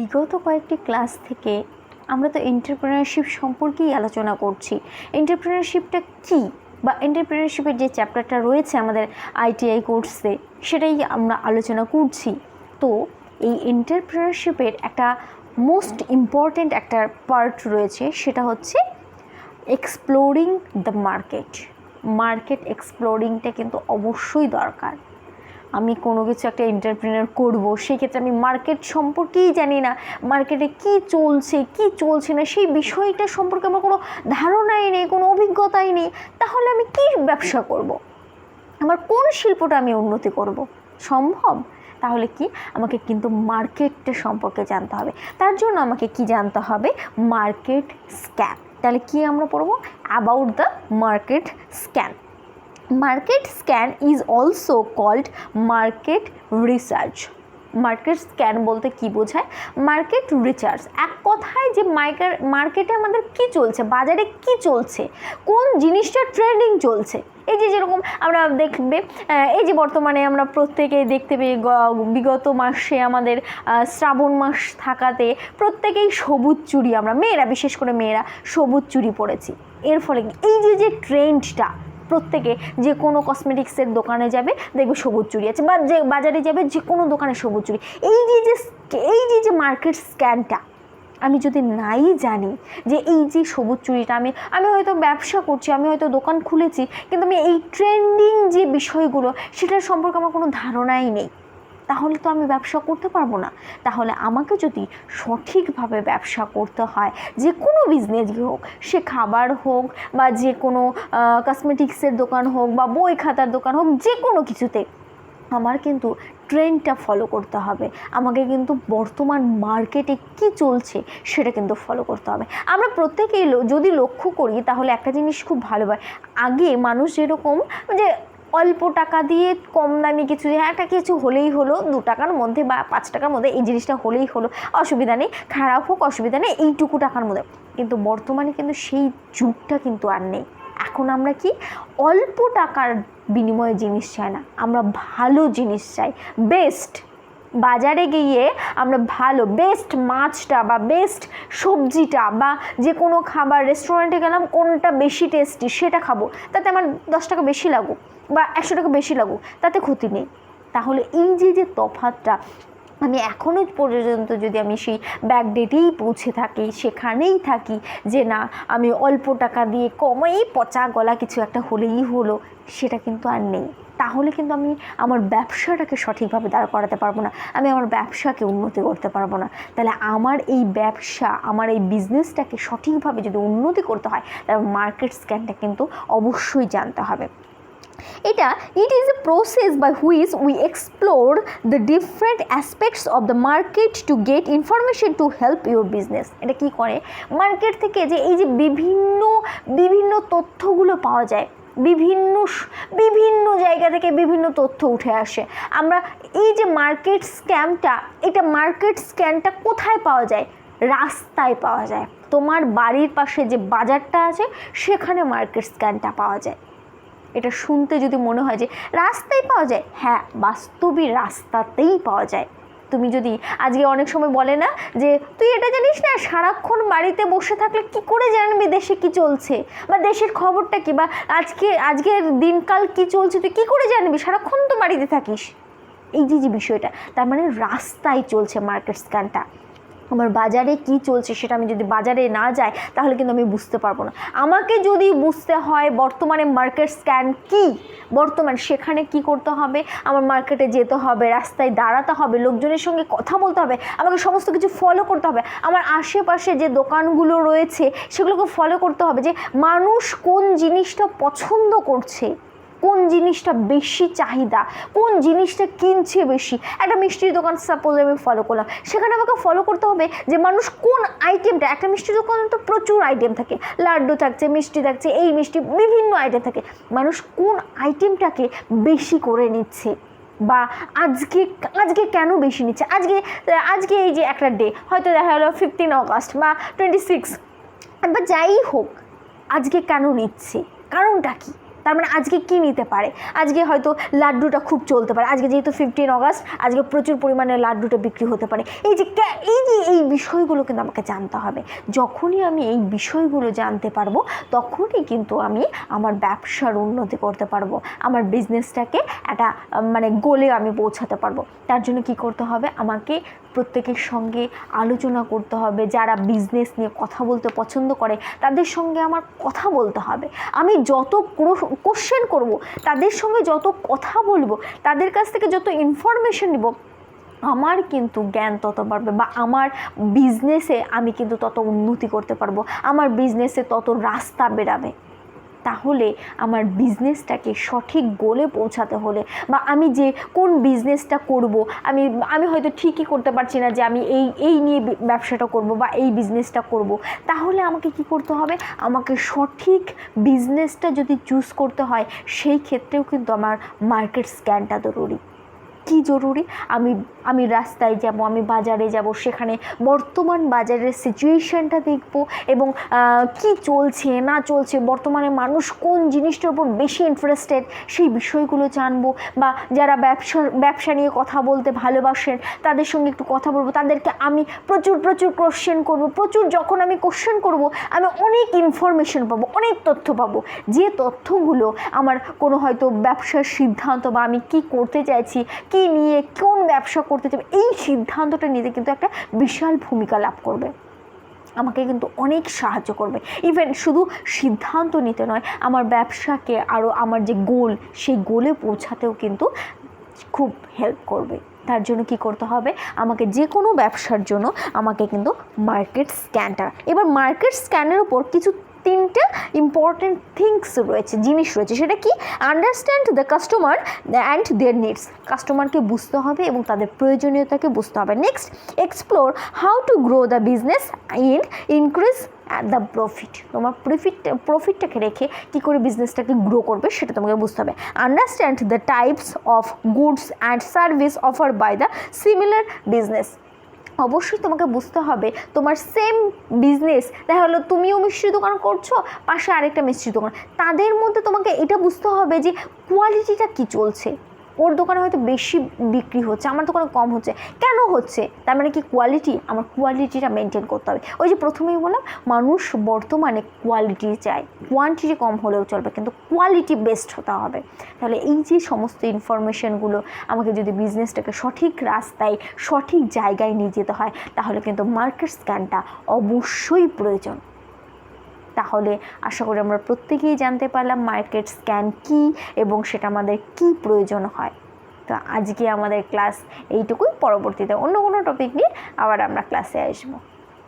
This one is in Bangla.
বিগত কয়েকটি ক্লাস থেকে আমরা তো এন্টারপ্রেনারশিপ সম্পর্কেই আলোচনা করছি। এন্টারপ্রেনারশিপটা কী বা এন্টারপ্রেনারশিপের যে চ্যাপ্টারটা রয়েছে আমাদের আইটিআই কোর্সে সেটাই আমরা আলোচনা করছি। তো এই এন্টারপ্রেনারশিপের একটা মোস্ট ইম্পর্ট্যান্ট একটা পার্ট রয়েছে, সেটা হচ্ছে এক্সপ্লোরিং দ্য মার্কেট এক্সপ্লোরিংটা কিন্তু অবশ্যই দরকার। আমি কোনো কিছু একটা এন্টারপ্রেনার করব, সেক্ষেত্রে আমি মার্কেট সম্পর্কেই জানি না, মার্কেটে কী চলছে কী চলছে না সেই বিষয়টা সম্পর্কে আমার কোনো ধারণাই নেই, কোনো অভিজ্ঞতাই নেই, তাহলে আমি কী ব্যবসা করব? আমার কোন শিল্পটা আমি উন্নতি করব? সম্ভব? তাহলে কি আমাকে কিন্তু মার্কেটটা সম্পর্কে জানতে হবে। তার জন্য আমাকে কি জানতে হবে? Market scan. তাহলে কি আমরা পড়ব? About the market scan. Market scan is also called market research. Market scan বলতে কি বোঝায়? Market research. এক কথায় যে মার্কেটে আমাদের কি চলছে, বাজারে কি চলছে, কোন জিনিসটা ট্রেন্ডিং চলছে। এই যে যেরকম আমরা দেখবে, এই যে বর্তমানে আমরা প্রত্যেকেই দেখতে পেয়ে বিগত মাসে আমাদের শ্রাবণ মাস থাকাতে প্রত্যেকেই সবুজ চুড়ি, আমরা মেয়েরা, বিশেষ করে মেয়েরা সবুজ চুড়ি পরেছি। এর ফলে এই যে ট্রেন্ডটা, প্রত্যেকে যে কোনো কসমেটিক্সের দোকানে যাবে দেখবে সবুজ চুড়ি আছে, বা যে বাজারে যাবে যে কোনো দোকানে সবুজ চুড়ি। এই যে মার্কেট স্ক্যানটা আমি যদি নাই জানি যে এই যে সবুজ চুড়িটা আমি হয়তো ব্যবসা করছি, আমি হয়তো দোকান খুলেছি, কিন্তু আমি এই ট্রেন্ডিং যে বিষয়গুলো সেটার সম্পর্কে আমার কোনো ধারণাই নেই, তাহলে তো আমি ব্যবসা করতে পারবো না। তাহলে আমাকে যদি সঠিকভাবে ব্যবসা করতে হয়, যে কোনো বিজনেস হোক, সে খাবার হোক বা যে কোনো কসমেটিক্সের দোকান হোক বা বই খাতার দোকান হোক, যে কোনো কিছুতে আমার কিন্তু ট্রেন্ডটা ফলো করতে হবে। আমাকে কিন্তু বর্তমান মার্কেটে কি চলছে সেটা কিন্তু ফলো করতে হবে। আমরা প্রত্যেকেই যদি লক্ষ্য করি তাহলে একটা জিনিস খুব ভালো হয়। আগে মানুষ যেরকম যে অল্প টাকা দিয়ে কম দামি কিছু, একটা কিছু হলেই হলো, 2 টাকার মধ্যে বা 5 টাকার মধ্যে এই জিনিসটা হলেই হলো, অসুবিধা নেই, খারাপ হোক অসুবিধা নেই, এইটুকু টাকার মধ্যে। কিন্তু বর্তমানে কিন্তু সেই যুগটা কিন্তু আর নেই। এখন আমরা কি অল্প টাকার বিনিময়ে জিনিস চাই না, আমরা ভালো জিনিস চাই, বেস্ট। বাজারে গিয়ে আমরা ভালো বেস্ট মাছটা বা বেস্ট সবজিটা বা যে কোনো খাবার, রেস্টুরেন্টে গেলাম কোনটা বেশি টেস্টি সেটা খাবো, তাতে আমার 10 টাকা বেশি লাগুক বা 100 টাকা বেশি লাগুক, তাতে ক্ষতি নেই। তাহলে এই যে তফাৎটা, আমি এখনও পর্যন্ত যদি আমি সেই ব্যাকডেটেই পৌঁছে থাকি, সেখানেই থাকি যে না আমি অল্প টাকা দিয়ে কমেই পচা গলা কিছু একটা হলেই হলো, সেটা কিন্তু আর নেই। তাহলে কিন্তু আমি আমার ব্যবসাটাকে সঠিকভাবে দাঁড় করাতে পারবো না, আমি আমার ব্যবসাকে উন্নতি করতে পারবো না। তাহলে আমার এই ব্যবসা, আমার এই বিজনেসটাকে সঠিকভাবে যদি উন্নতি করতে হয়, তাহলে মার্কেট স্ক্যানটা কিন্তু অবশ্যই জানতে হবে। it is a process by which we explore the different aspects of the market to get information to help your business. এটা কি করে? মার্কেট থেকে যে এই যে বিভিন্ন তথ্যগুলো পাওয়া যায়, বিভিন্ন জায়গা থেকে বিভিন্ন তথ্য উঠে আসে। আমরা এই যে মার্কেট স্ক্যানটা কোথায় পাওয়া যায়? রাস্তায় পাওয়া যায়। তোমার বাড়ির পাশে যে বাজারটা আছে সেখানে মার্কেট স্ক্যানটা পাওয়া যায়। এটা শুনতে যদি মনে হয় যে রাস্তায় পাওয়া যায়, হ্যাঁ, বাস্তবিক রাস্তাতেই পাওয়া যায়। তুমি যদি আজকে অনেক সময় বলে না যে তুই এটা জানিস না, সারাক্ষণ বাড়িতে বসে থাকলে কি করে জানবি দেশে কি চলছে বা দেশের খবরটা কি, বা আজকের দিনকাল কি চলছে তুই কি করে জানবি, সারাক্ষণ তো বাড়িতে থাকিস। এই যে বিষয়টা, তার মানে রাস্তায় চলছে মার্কেট স্ক্যানটা। আমার বাজারে কি চলছে সেটা আমি যদি বাজারে না যাই তাহলে কিন্তু আমি বুঝতে পারবো না। আমাকে যদি বুঝতে হয় বর্তমানে মার্কেট স্ক্যান কি, বর্তমানে সেখানে কি করতে হবে, আমার মার্কেটে যেতে হবে, রাস্তায় দাঁড়াতে হবে, লোকজনের সঙ্গে কথা বলতে হবে, আমাকে সমস্ত কিছু ফলো করতে হবে, আমার আশেপাশে যে দোকানগুলো রয়েছে সেগুলোকে ফলো করতে হবে, যে মানুষ কোন জিনিসটা পছন্দ করছে, কোন জিনিসটা বেশি চাহিদা, কোন জিনিসটা কিনছে বেশি। একটা মিষ্টির দোকান সাপোজ আমি ফলো করলাম, সেখানে আমাকে ফলো করতে হবে যে মানুষ কোন আইটেমটা, একটা মিষ্টির দোকানে তো প্রচুর আইটেম থাকে, লাড্ডু থাকছে, মিষ্টি থাকছে, এই মিষ্টি বিভিন্ন আইটেম থাকে, মানুষ কোন আইটেমটাকে বেশি করে নিচ্ছে বা আজকে কেন বেশি নিচ্ছে। আজকে এই যে একটা ডে হয়তো দেখা গেলো 15 অগাস্ট বা 26 বা যাই হোক, আজকে কেন নিচ্ছে, কারণটা কি? তার মানে আজকে কি নিতে পারে, আজকে হয়তো লাড্ডুটা খুব চলতে পারে, আজকে যেহেতু 15 অগাস্ট, আজকে প্রচুর পরিমাণে লাড্ডুটা বিক্রি হতে পারে। এই বিষয়গুলো কিন্তু আমাকে জানতে হবে। যখনই আমি এই বিষয়গুলো জানতে পারবো তখনই কিন্তু আমি আমার ব্যবসার উন্নতি করতে পারবো, আমার বিজনেসটাকে একটা মানে গোলে আমি পৌঁছাতে পারবো। তার জন্য কি করতে হবে, আমাকে প্রত্যেকের সঙ্গে আলোচনা করতে হবে। যারা বিজনেস নিয়ে কথা বলতে পছন্দ করে তাদের সঙ্গে আমার কথা বলতে হবে। আমি যত কোশ্চেন করব, তাদের সঙ্গে যত কথা বলবো, তাদের কাছ থেকে যত ইনফরমেশন নিব, আমার কিন্তু জ্ঞান তত বাড়বে বা আমার বিজনেসে আমি কিন্তু তত উন্নতি করতে পারবো, আমার বিজনেসে তত রাস্তা বেরাবে। তাহলে আমার বিজনেসটাকে সঠিক গোলে পৌঁছাতে হলে বা আমি যে কোন বিজনেসটা করব, আমি হয়তো ঠিকই করতে পারছি না যে আমি এই নিয়ে ব্যবসাটা করব বা এই বিজনেসটা করব, তাহলে আমাকে কি করতে হবে, আমাকে সঠিক বিজনেসটা যদি চুজ করতে হয় সেই ক্ষেত্রেও কিন্তু আমার মার্কেট স্ক্যানটা জরুরি। কি জরুরি, আমি রাস্তায় যাব, আমি বাজারে যাব, সেখানে বর্তমান বাজারের সিচুয়েশানটা দেখব এবং কি চলছে না চলছে, বর্তমানে মানুষ কোন জিনিসটার উপর বেশি ইন্টারেস্টেড সেই বিষয়গুলো জানবো। বা যারা ব্যবসা নিয়ে কথা বলতে ভালোবাসেন তাদের সঙ্গে একটু কথা বলবো, তাদেরকে আমি প্রচুর কোশ্চেন করব, যখন আমি কোশ্চেন করব আমি অনেক ইনফরমেশন পাবো, অনেক তথ্য পাবো, যে তথ্যগুলো আমার কোনো হয়তো ব্যবসার সিদ্ধান্ত বা আমি কি করতে চাইছি, কি নিয়ে কোন ব্যবসা করতে চাই, এই সিদ্ধান্তটা নিতে কিন্তু একটা বিশাল ভূমিকা লাভ করবে, আমাকে কিন্তু অনেক সাহায্য করবে। ইভেন শুধু সিদ্ধান্ত নিতে নয়, আমার ব্যবসাকে আরও আমার যে গোল সেই গোলে পৌঁছাতেও কিন্তু খুব হেল্প করবে। তার জন্য কি করতে হবে, আমাকে যে কোনো ব্যবসার জন্য আমাকে কিন্তু মার্কেট স্ক্যানটা, এবার মার্কেট স্ক্যানের উপর কিছু 3টে ইম্পর্টেন্ট জিনিস রয়েছে। সেটা কি, understand the customer and their needs, কাস্টমারকে বুঝতে হবে এবং তাদের প্রয়োজনীয়তাকে বুঝতে হবে। Next, explore how to grow the business increase the profit, তোমার প্রফিটটাকে রেখে কী করে বিজনেসটাকে গ্রো করবে সেটা তোমাকে বুঝতে হবে। Understand the types of goods and service offer by the similar business, অবশ্যই তোমাকে বুঝতে হবে তোমার সেম বিজনেস, দেখা হলো তুমিও মিষ্টির দোকান করছো, পাশে আরেকটা মিষ্টির দোকান, তাদের মধ্যে তোমাকে এটা বুঝতে হবে যে কোয়ালিটিটা কি চলছে। ওর দোকানে হয়তো বেশি বিক্রি হচ্ছে, আমার দোকানে কম হচ্ছে, কেন হচ্ছে, তার মানে কি কোয়ালিটি, আমার কোয়ালিটিটা মেনটেন করতে হবে। ওই যে প্রথমেই বললাম, মানুষ বর্তমানে কোয়ালিটি চায়, কোয়ান্টিটি কম হলেও চলবে কিন্তু কোয়ালিটি বেস্ট হতে হবে। তাহলে এই যে সমস্ত ইনফরমেশনগুলো আমাকে যদি বিজনেসটাকে সঠিক রাস্তায় সঠিক জায়গায় নিয়ে যেতে হয়, তাহলে কিন্তু মার্কেট স্ক্যানটা অবশ্যই প্রয়োজন। তাহলে আশা করি আমরা প্রত্যেকেই জানতে পারলাম মার্কেট স্ক্যান কী এবং সেটা আমাদের কী প্রয়োজন হয়। তো আজকে আমাদের ক্লাস এইটুকুই, পরবর্তীতে অন্য কোনো টপিক নিয়ে আবার আমরা ক্লাসে আসবো।